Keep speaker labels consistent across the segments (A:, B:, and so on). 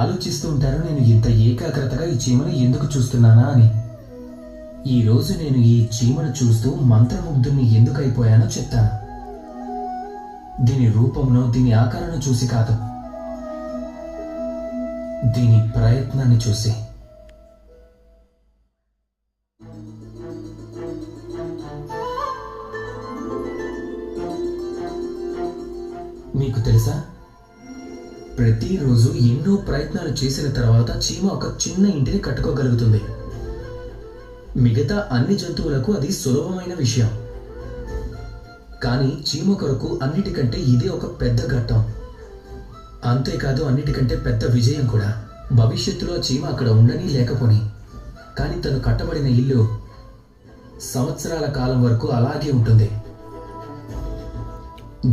A: ఆలోచిస్తూ ఉంటారు నేను ఇంత ఏకాగ్రతగా ఈ చీమను ఎందుకు చూస్తున్నానా అని. ఈరోజు నేను ఈ చీమను చూస్తూ మంత్రముగ్ధుని ఎందుకు అయిపోయానో చెప్తాను. దీని రూపంలో దీని ఆకారాన్ని చూసి కాదు, దీని ప్రయత్నాన్ని చూసి. మీకు తెలుసా, ప్రతిరోజు ఎన్నో ప్రయత్నాలు చేసిన తర్వాత చీమ ఒక చిన్న ఇంటిని కట్టుకోగలుగుతుంది. మిగతా అన్ని జంతువులకు అది సులభమైన విషయం, కానీ చీమ కొరకు అన్నిటికంటే ఇదే ఒక పెద్ద ఘట్టం. అంతేకాదు అన్నిటికంటే పెద్ద విజయం కూడా. భవిష్యత్తులో చీమ అక్కడ ఉండని లేకపోని, కానీ తను కట్టబడిన ఇల్లు సంవత్సరాల కాలం వరకు అలాగే ఉంటుంది.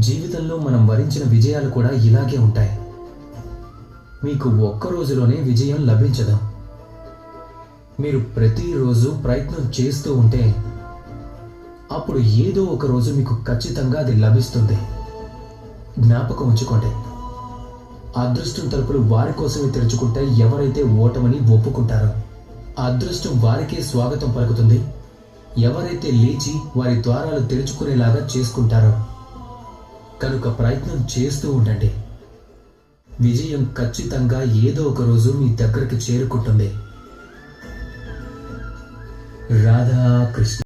A: జీవితంలో మనం వరించిన విజయాలు కూడా ఇలాగే ఉంటాయి. మీకు ఒక్క రోజులోనే విజయం లభించదు. మీరు ప్రతిరోజు ప్రయత్నం చేస్తూ ఉంటే అప్పుడు ఏదో ఒక రోజు మీకు ఖచ్చితంగా అది లభిస్తుంది. జ్ఞాపకం ఉంచుకోండి, అదృష్టం తలుపులు వారి కోసమే తెరుచుకుంటే ఎవరైతే ఓటమని ఒప్పుకుంటారో అదృష్టం వారికే స్వాగతం పలుకుతుంది. ఎవరైతే లేచి వారి ద్వారాలు తెరుచుకునేలాగా చేసుకుంటారో. కనుక ప్రయత్నం చేస్తూ ఉండండి. విజయం ఖచ్చితంగా ఏదో ఒక రోజు మీ దగ్గరికి చేరుకుంటుంది. రాధా కృష్ణ.